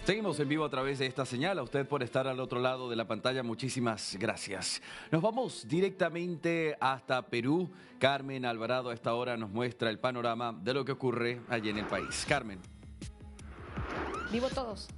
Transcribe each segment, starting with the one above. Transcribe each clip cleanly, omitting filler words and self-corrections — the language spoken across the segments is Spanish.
Seguimos en vivo a través de esta señal. A usted por estar al otro lado de la pantalla, muchísimas gracias. Nos vamos directamente hasta Perú. Carmen Alvarado a esta hora nos muestra el panorama de lo que ocurre allí en el país. Carmen. Vivo todos.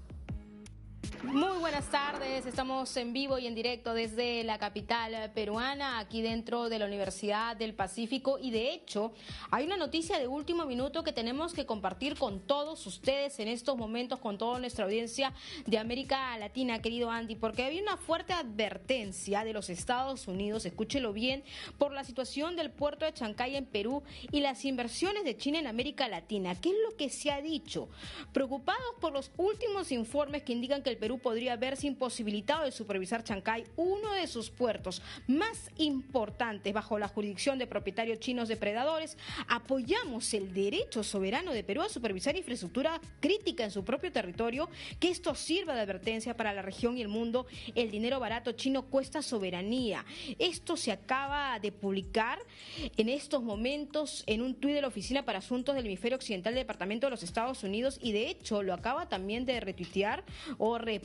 Muy buenas tardes, estamos en vivo y en directo desde la capital peruana, aquí dentro de la Universidad del Pacífico, y de hecho hay una noticia de último minuto que tenemos que compartir con todos ustedes en estos momentos, con toda nuestra audiencia de América Latina, querido Andy, porque había una fuerte advertencia de los Estados Unidos, escúchelo bien, por la situación del puerto de Chancay en Perú y las inversiones de China en América Latina. ¿Qué es lo que se ha dicho? Preocupados por los últimos informes que indican que el Perú podría verse imposibilitado de supervisar Chancay, uno de sus puertos más importantes bajo la jurisdicción de propietarios chinos depredadores. Apoyamos el derecho soberano de Perú a supervisar infraestructura crítica en su propio territorio, que esto sirva de advertencia para la región y el mundo. El dinero barato chino cuesta soberanía. Esto se acaba de publicar en estos momentos en un tuit de la Oficina para Asuntos del Hemisferio Occidental del Departamento de los Estados Unidos, y de hecho lo acaba también de retuitear o replicar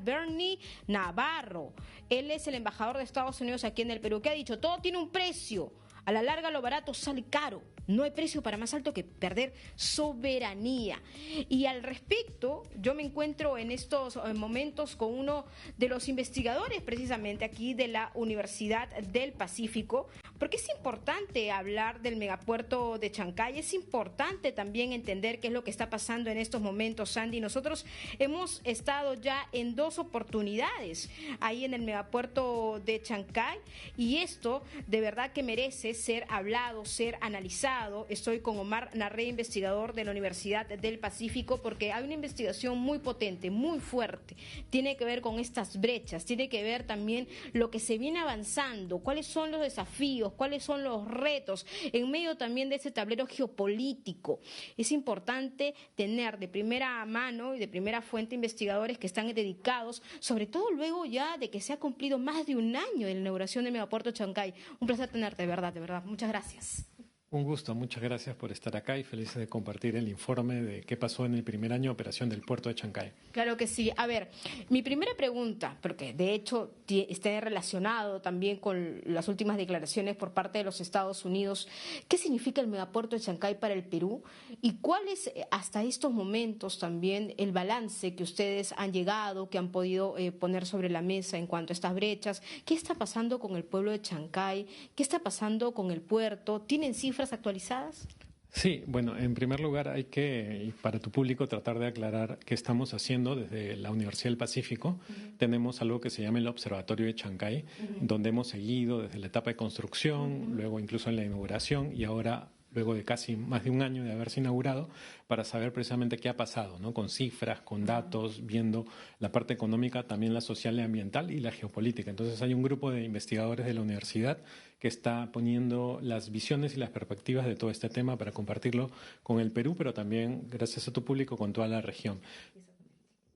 Bernie Navarro. Él es el embajador de Estados Unidos aquí en el Perú, que ha dicho: todo tiene un precio, a la larga lo barato sale caro, no hay precio para más alto que perder soberanía. Y al respecto, yo me encuentro en estos momentos con uno de los investigadores precisamente aquí de la Universidad del Pacífico, porque es importante hablar del megapuerto de Chancay, es importante también entender qué es lo que está pasando en estos momentos, Sandy. Nosotros hemos estado ya en 2 oportunidades ahí en el megapuerto de Chancay, y esto de verdad que merece ser hablado, ser analizado. Estoy con Omar Narré, investigador de la Universidad del Pacífico, porque hay una investigación muy potente, muy fuerte. Tiene que ver con estas brechas, tiene que ver también lo que se viene avanzando, cuáles son los desafíos, cuáles son los retos en medio también de ese tablero geopolítico. Es importante tener de primera mano y de primera fuente investigadores que están dedicados, sobre todo luego ya de que se ha cumplido más de un año de la inauguración del megapuerto Chancay. Un placer tenerte, de verdad, de verdad. Muchas gracias. Un gusto, muchas gracias por estar acá y felices de compartir el informe de qué pasó en el primer año de operación del puerto de Chancay. Claro que sí. A ver, mi primera pregunta, porque de hecho está relacionado también con las últimas declaraciones por parte de los Estados Unidos, ¿qué significa el megapuerto de Chancay para el Perú? ¿Y cuál es hasta estos momentos también el balance que ustedes han llegado, que han podido poner sobre la mesa en cuanto a estas brechas? ¿Qué está pasando con el pueblo de Chancay? ¿Qué está pasando con el puerto? ¿Tienen cifras actualizadas? Sí, bueno, en primer lugar hay que, y para tu público, tratar de aclarar qué estamos haciendo desde la Universidad del Pacífico. Tenemos algo que se llama el Observatorio de Chancay, donde hemos seguido desde la etapa de construcción, luego incluso en la inauguración y ahora luego de casi más de un año de haberse inaugurado, para saber precisamente qué ha pasado, ¿no? Con cifras, con datos, viendo la parte económica, también la social y ambiental y la geopolítica. Entonces hay un grupo de investigadores de la universidad que está poniendo las visiones y las perspectivas de todo este tema para compartirlo con el Perú, pero también, gracias a tu público, con toda la región.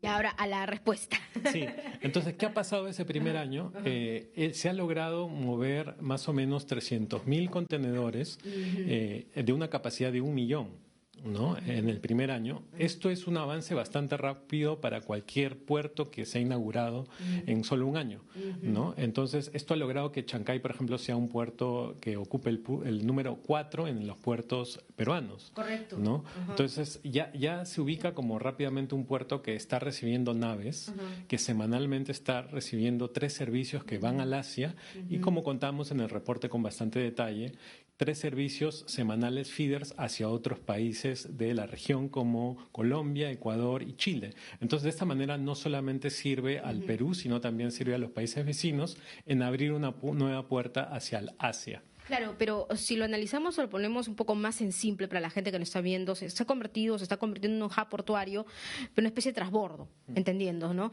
Y ahora a la respuesta. Sí, entonces, ¿qué ha pasado ese primer año? Se ha logrado mover más o menos 300.000 contenedores de una capacidad de 1 millón. ¿No? En el primer año. Esto es un avance bastante rápido para cualquier puerto que se ha inaugurado en solo un año, ¿no? Entonces, esto ha logrado que Chancay, por ejemplo, sea un puerto que ocupe el número 4 en los puertos peruanos. Correcto. ¿No? Entonces, ya se ubica como rápidamente un puerto que está recibiendo naves, que semanalmente está recibiendo 3 servicios que van al Asia y, como contamos en el reporte con bastante detalle, 3 servicios semanales feeders hacia otros países de la región como Colombia, Ecuador y Chile. Entonces, de esta manera no solamente sirve al Perú, sino también sirve a los países vecinos en abrir una nueva puerta hacia el Asia. Claro, pero si lo analizamos o lo ponemos un poco más en simple para la gente que nos está viendo, se está convirtiendo en un hub portuario, pero una especie de transbordo, entendiendo, ¿no?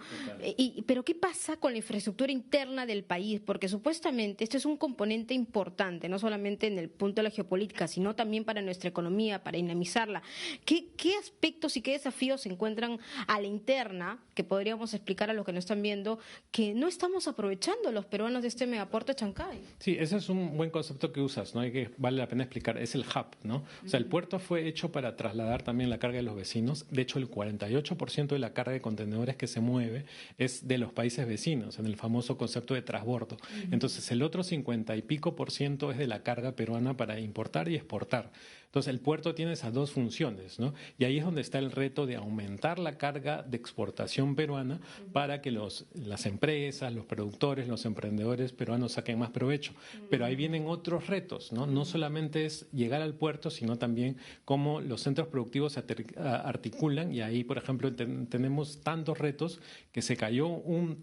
Pero ¿qué pasa con la infraestructura interna del país? Porque supuestamente este es un componente importante, no solamente en el punto de la geopolítica, sino también para nuestra economía, para dinamizarla. ¿Qué aspectos y qué desafíos se encuentran a la interna, que podríamos explicar a los que nos están viendo, que no estamos aprovechando los peruanos de este megapuerto de Chancay? Sí, ese es un buen concepto concepto que usas, ¿no? Vale la pena explicar, es el hub, ¿no? O sea, el puerto fue hecho para trasladar también la carga de los vecinos. De hecho, el 48% de la carga de contenedores que se mueve es de los países vecinos, en el famoso concepto de transbordo. Entonces, el otro 50 y pico por ciento es de la carga peruana para importar y exportar. Entonces, el puerto tiene esas dos funciones, ¿no? Y ahí es donde está el reto de aumentar la carga de exportación peruana para que las empresas, los productores, los emprendedores peruanos saquen más provecho. Pero ahí vienen otros retos, ¿no? No solamente es llegar al puerto, sino también cómo los centros productivos se articulan. Y ahí, por ejemplo, tenemos tantos retos que se cayó un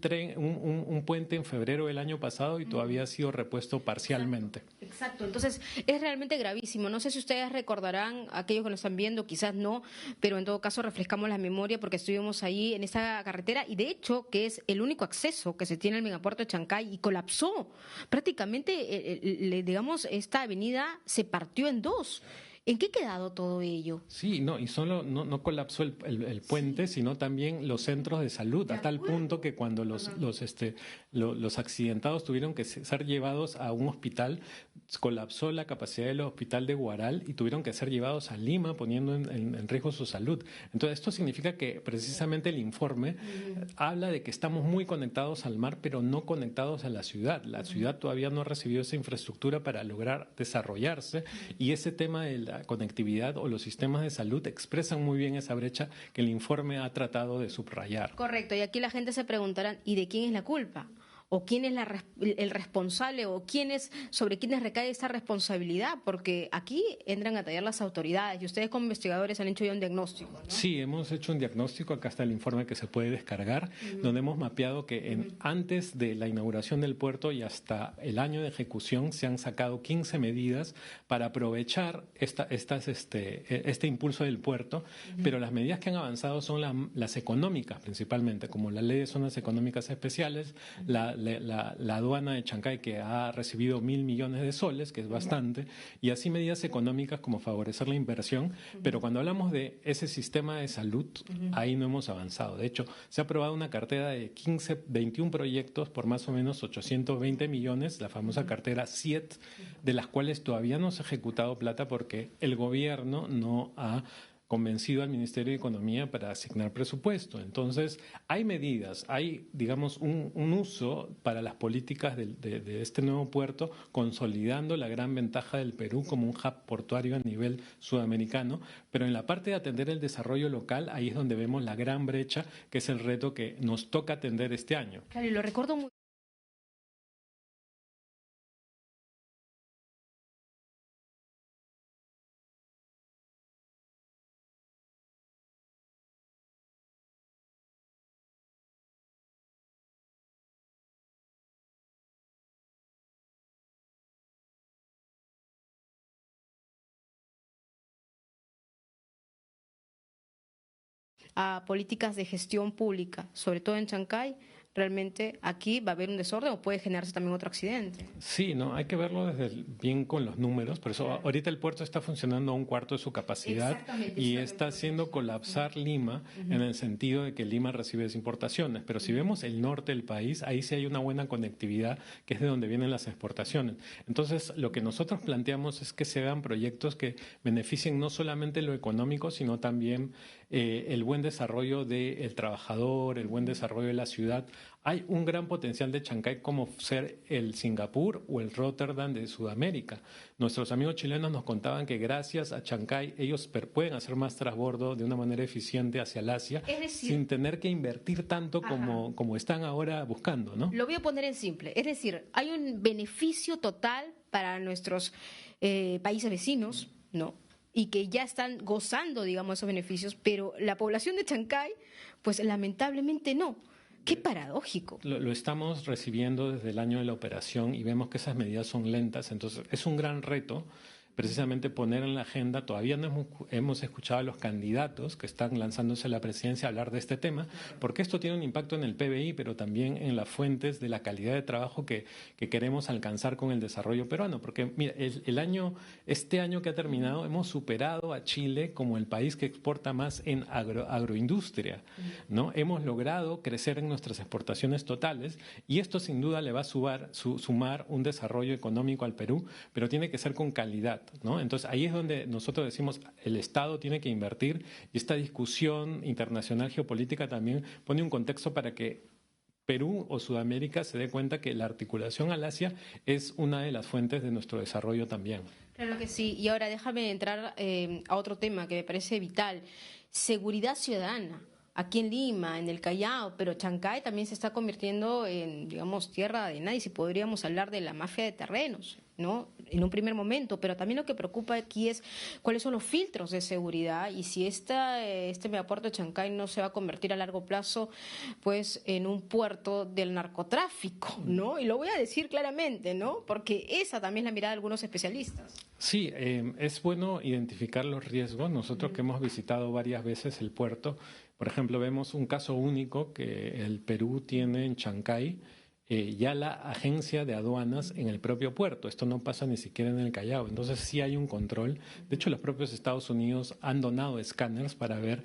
puente en febrero del año pasado y todavía ha sido repuesto parcialmente. Exacto. Entonces, es realmente gravísimo. No sé si ustedes recordarán, aquellos que nos están viendo, quizás no, pero en todo caso refrescamos la memoria porque estuvimos ahí en esa carretera y de hecho que es el único acceso que se tiene al megapuerto de Chancay y colapsó. Prácticamente, digamos, esta avenida se partió en dos. ¿En qué ha quedado todo ello? Sí, no, y solo no colapsó el puente, sino también los centros de salud, a tal punto que cuando los accidentados tuvieron que ser llevados a un hospital, colapsó la capacidad del hospital de Huaral y tuvieron que ser llevados a Lima, poniendo en riesgo su salud. Entonces, esto significa que precisamente el informe habla de que estamos muy conectados al mar, pero no conectados a la ciudad. La ciudad todavía no ha recibido esa infraestructura para lograr desarrollarse y ese tema de la conectividad o los sistemas de salud expresan muy bien esa brecha que el informe ha tratado de subrayar. Correcto, y aquí la gente se preguntará, ¿y de quién es la culpa? ¿O quién es el responsable? ¿O sobre quiénes recae esta responsabilidad? Porque aquí entran a tallar las autoridades y ustedes como investigadores han hecho ya un diagnóstico, ¿no? Sí, hemos hecho un diagnóstico, acá está el informe que se puede descargar, donde hemos mapeado que antes de la inauguración del puerto y hasta el año de ejecución se han sacado 15 medidas para aprovechar este impulso del puerto, pero las medidas que han avanzado son las económicas principalmente, como la ley de zonas económicas especiales, la aduana de Chancay que ha recibido 1.000 millones de soles, que es bastante, y así medidas económicas como favorecer la inversión, pero cuando hablamos de ese sistema de salud, ahí no hemos avanzado. De hecho, se ha aprobado una cartera de 21 proyectos por más o menos 820 millones, la famosa cartera SIET, de las cuales todavía no se ha ejecutado plata porque el gobierno no ha convencido al Ministerio de Economía para asignar presupuesto. Entonces, hay medidas, hay, digamos, un uso para las políticas de este nuevo puerto, consolidando la gran ventaja del Perú como un hub portuario a nivel sudamericano, pero en la parte de atender el desarrollo local, ahí es donde vemos la gran brecha, que es el reto que nos toca atender este año. Claro, y lo recuerdo muy a políticas de gestión pública, sobre todo en Chancay, realmente aquí va a haber un desorden o puede generarse también otro accidente. Sí, no, hay que verlo bien con los números, por eso ahorita el puerto está funcionando a un cuarto de su capacidad y está haciendo colapsar Lima en el sentido de que Lima recibe desimportaciones, pero si vemos el norte del país, ahí sí hay una buena conectividad que es de donde vienen las exportaciones. Entonces, lo que nosotros planteamos es que se hagan proyectos que beneficien no solamente lo económico, sino también el buen desarrollo del trabajador, el buen desarrollo de la ciudad. Hay un gran potencial de Chancay como ser el Singapur o el Rotterdam de Sudamérica. Nuestros amigos chilenos nos contaban que gracias a Chancay ellos pueden hacer más transbordo de una manera eficiente hacia el Asia, es decir, sin tener que invertir tanto como están ahora buscando, ¿no? Lo voy a poner en simple. Es decir, hay un beneficio total para nuestros países vecinos, ¿no? Y que ya están gozando, digamos, esos beneficios, pero la población de Chancay, pues lamentablemente no. Qué paradójico. Lo estamos recibiendo desde el año de la operación y vemos que esas medidas son lentas, entonces es un gran reto, precisamente poner en la agenda. Todavía no hemos escuchado a los candidatos que están lanzándose a la presidencia hablar de este tema, porque esto tiene un impacto en el PBI, pero también en las fuentes de la calidad de trabajo que queremos alcanzar con el desarrollo peruano. Porque mira, este año que ha terminado hemos superado a Chile como el país que exporta más en agroindustria, ¿no? Hemos logrado crecer en nuestras exportaciones totales y esto sin duda le va a sumar un desarrollo económico al Perú, pero tiene que ser con calidad, ¿no? Entonces ahí es donde nosotros decimos el Estado tiene que invertir, y esta discusión internacional geopolítica también pone un contexto para que Perú o Sudamérica se dé cuenta que la articulación al Asia es una de las fuentes de nuestro desarrollo también. Claro que sí. Y ahora déjame entrar a otro tema que me parece vital. Seguridad ciudadana. Aquí en Lima, en el Callao, pero Chancay también se está convirtiendo en, digamos, tierra de nadie, si podríamos hablar de la mafia de terrenos, ¿no? En un primer momento, pero también lo que preocupa aquí es cuáles son los filtros de seguridad y si este megapuerto de Chancay no se va a convertir a largo plazo, pues, en un puerto del narcotráfico, ¿no? Y lo voy a decir claramente, ¿no? Porque esa también es la mirada de algunos especialistas. Sí, es bueno identificar los riesgos. Nosotros que hemos visitado varias veces el puerto, por ejemplo, vemos un caso único que el Perú tiene en Chancay, ya la agencia de aduanas en el propio puerto. Esto no pasa ni siquiera en el Callao. Entonces sí hay un control. De hecho, los propios Estados Unidos han donado escáneres para ver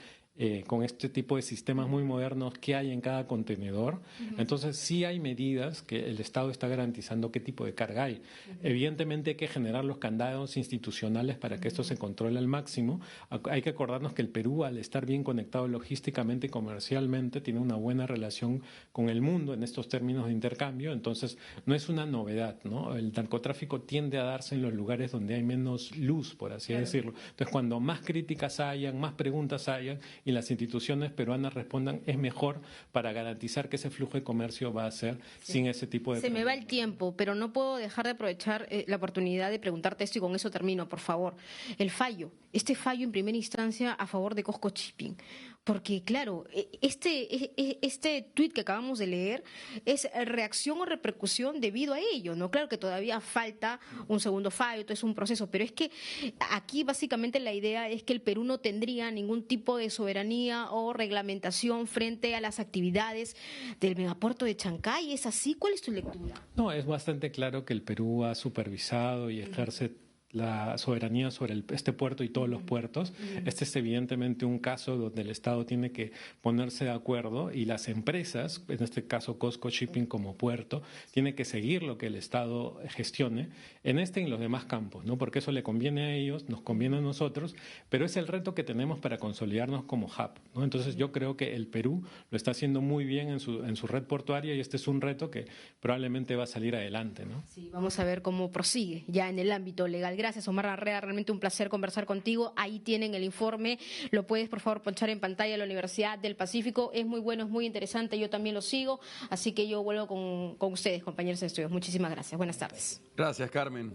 con este tipo de sistemas muy modernos qué hay en cada contenedor. Entonces sí hay medidas que el Estado está garantizando qué tipo de carga hay. Evidentemente hay que generar los candados institucionales para que esto se controle al máximo. Hay que acordarnos que el Perú, al estar bien conectado logísticamente y comercialmente, tiene una buena relación con el mundo en estos términos de intercambio. Entonces no es una novedad, ¿no? El narcotráfico tiende a darse en los lugares donde hay menos luz, por así decirlo. Entonces cuando más críticas hayan, más preguntas hayan y las instituciones peruanas respondan, es mejor para garantizar que ese flujo de comercio va a ser sin ese tipo de... Se me va el tiempo, pero no puedo dejar de aprovechar la oportunidad de preguntarte esto y con eso termino, por favor. El fallo, este fallo en primera instancia a favor de Cosco Shipping. Porque, claro, este tuit que acabamos de leer es reacción o repercusión debido a ello, ¿no? Claro que todavía falta un segundo fallo, todo es un proceso, pero es que aquí básicamente la idea es que el Perú no tendría ningún tipo de soberanía o reglamentación frente a las actividades del megapuerto de Chancay. ¿Es así? ¿Cuál es tu lectura? No, es bastante claro que el Perú ha supervisado y ejerce la soberanía sobre este puerto y todos los puertos. Este es evidentemente un caso donde el Estado tiene que ponerse de acuerdo y las empresas, en este caso Cosco Shipping como puerto, tiene que seguir lo que el Estado gestione en este y en los demás campos, ¿no? Porque eso le conviene a ellos, nos conviene a nosotros, pero es el reto que tenemos para consolidarnos como hub, ¿no? Entonces yo creo que el Perú lo está haciendo muy bien en su red portuaria y este es un reto que probablemente va a salir adelante, ¿no? Sí, vamos a ver cómo prosigue ya en el ámbito legal. Gracias, Omar Larrea, realmente un placer conversar contigo. Ahí tienen el informe, lo puedes por favor ponchar en pantalla de la Universidad del Pacífico. Es muy bueno, es muy interesante, yo también lo sigo, así que yo vuelvo con ustedes, compañeros de estudios. Muchísimas gracias, buenas tardes. Gracias, Carmen.